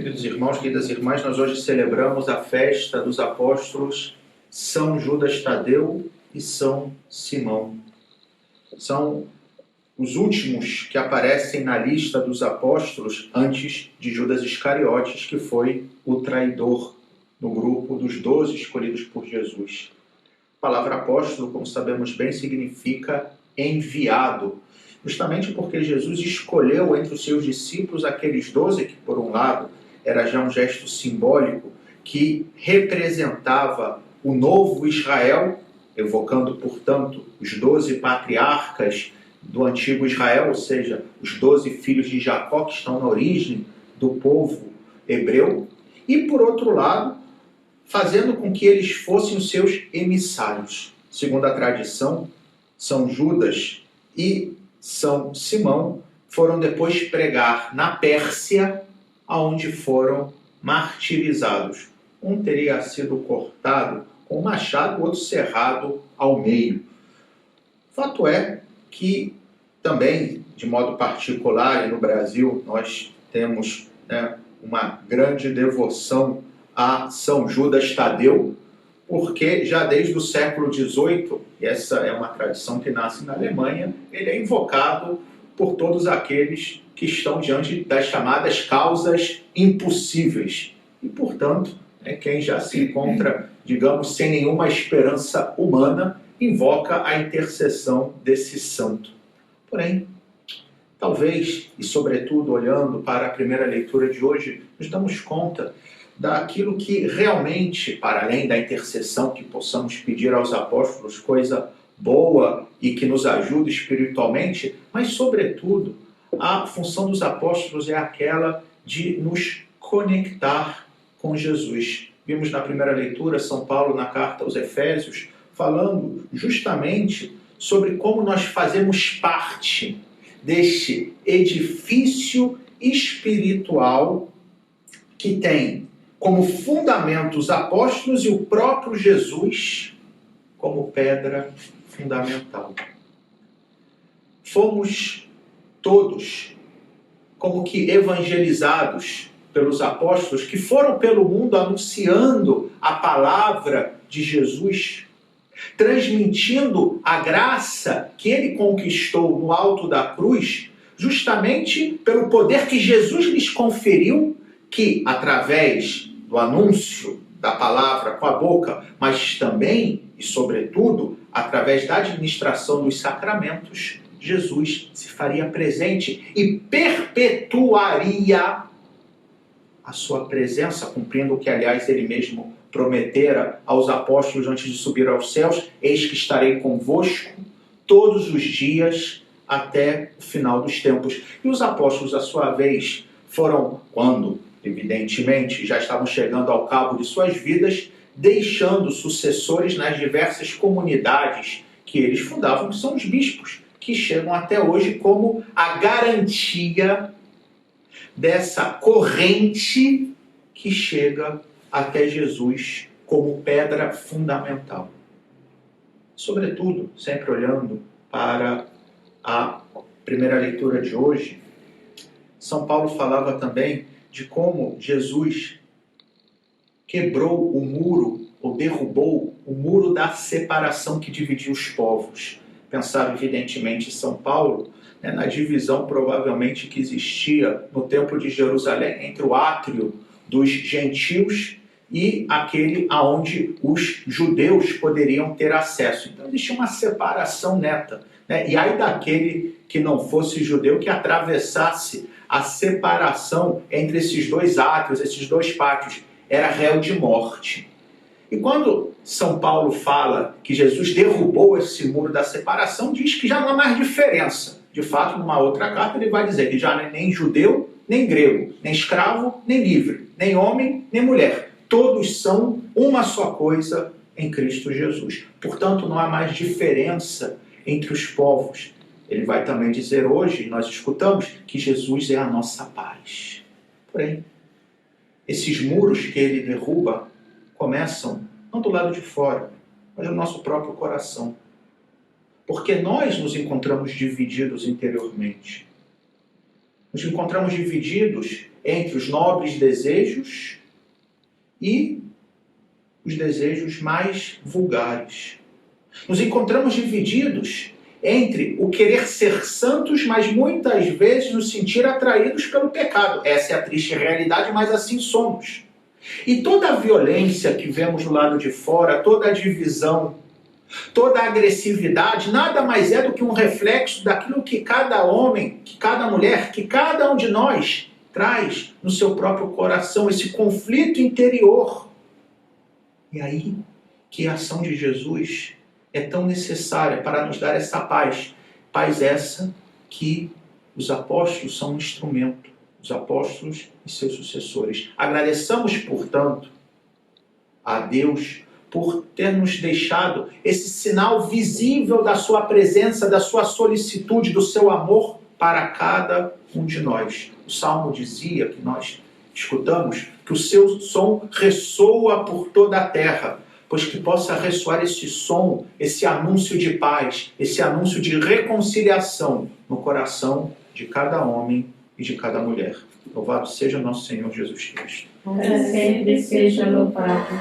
Queridos irmãos, queridas irmãs, nós hoje celebramos a festa dos apóstolos São Judas Tadeu e São Simão. São os últimos que aparecem na lista dos apóstolos antes de Judas Iscariotes, que foi o traidor no grupo dos 12 escolhidos por Jesus. A palavra apóstolo, como sabemos bem, significa enviado, justamente porque Jesus escolheu entre os seus discípulos aqueles 12 que, por um lado, era já um gesto simbólico que representava o novo Israel, evocando, portanto, os 12 patriarcas do antigo Israel, ou seja, os 12 filhos de Jacó que estão na origem do povo hebreu, e, por outro lado, fazendo com que eles fossem os seus emissários. Segundo a tradição, São Judas e São Simão foram depois pregar na Pérsia, aonde foram martirizados. Um teria sido cortado com um machado, o outro cerrado ao meio. Fato é que também, de modo particular, e no Brasil, nós temos uma grande devoção a São Judas Tadeu, porque já desde o século XVIII, e essa é uma tradição que nasce na Alemanha, ele é invocado por todos aqueles que estão diante das chamadas causas impossíveis. E, portanto, quem já se encontra, digamos, sem nenhuma esperança humana, invoca a intercessão desse santo. Porém, talvez, e sobretudo olhando para a primeira leitura de hoje, nos damos conta daquilo que realmente, para além da intercessão que possamos pedir aos apóstolos, coisa boa e que nos ajude espiritualmente, mas, sobretudo, a função dos apóstolos é aquela de nos conectar com Jesus. Vimos na primeira leitura São Paulo na carta aos Efésios falando justamente sobre como nós fazemos parte deste edifício espiritual que tem como fundamento os apóstolos e o próprio Jesus como pedra fundamental. Fomos todos como que evangelizados pelos apóstolos que foram pelo mundo anunciando a palavra de Jesus, transmitindo a graça que ele conquistou no alto da cruz, justamente pelo poder que Jesus lhes conferiu, que através do anúncio da palavra com a boca, mas também e sobretudo através da administração dos sacramentos, Jesus se faria presente e perpetuaria a sua presença, cumprindo o que, aliás, ele mesmo prometera aos apóstolos antes de subir aos céus: eis que estarei convosco todos os dias até o final dos tempos. E os apóstolos, à sua vez, foram, quando, evidentemente, já estavam chegando ao cabo de suas vidas, deixando sucessores nas diversas comunidades que eles fundavam, que são os bispos, que chegam até hoje como a garantia dessa corrente que chega até Jesus como pedra fundamental. Sobretudo, sempre olhando para a primeira leitura de hoje, São Paulo falava também de como Jesus quebrou o muro, ou derrubou o muro da separação que dividia os povos. Pensava, evidentemente, São Paulo na divisão provavelmente que existia no Templo de Jerusalém entre o átrio dos gentios e aquele aonde os judeus poderiam ter acesso. Então existia uma separação neta. E aí daquele que não fosse judeu que atravessasse a separação entre esses dois átrios, esses dois pátios, era réu de morte. E quando São Paulo fala que Jesus derrubou esse muro da separação, diz que já não há mais diferença. De fato, numa outra carta, ele vai dizer que já não é nem judeu, nem grego, nem escravo, nem livre, nem homem, nem mulher. Todos são uma só coisa em Cristo Jesus. Portanto, não há mais diferença entre os povos. Ele vai também dizer hoje, nós escutamos, que Jesus é a nossa paz. Porém, esses muros que ele derruba começam não do lado de fora, mas do nosso próprio coração. Porque nós nos encontramos divididos interiormente. Nos encontramos divididos entre os nobres desejos e os desejos mais vulgares. Nos encontramos divididos entre o querer ser santos, mas muitas vezes nos sentir atraídos pelo pecado. Essa é a triste realidade, mas assim somos. E toda a violência que vemos do lado de fora, toda a divisão, toda a agressividade, nada mais é do que um reflexo daquilo que cada homem, que cada mulher, que cada um de nós traz no seu próprio coração, esse conflito interior. E aí que a ação de Jesus é tão necessária para nos dar essa paz. Paz essa que os apóstolos são um instrumento, os apóstolos e seus sucessores. Agradeçamos, portanto, a Deus por ter nos deixado esse sinal visível da sua presença, da sua solicitude, do seu amor para cada um de nós. O Salmo dizia, que nós escutamos, que o seu som ressoa por toda a terra, pois que possa ressoar esse som, esse anúncio de paz, esse anúncio de reconciliação no coração de cada homem e de cada mulher. Louvado seja nosso Senhor Jesus Cristo. Para sempre seja louvado.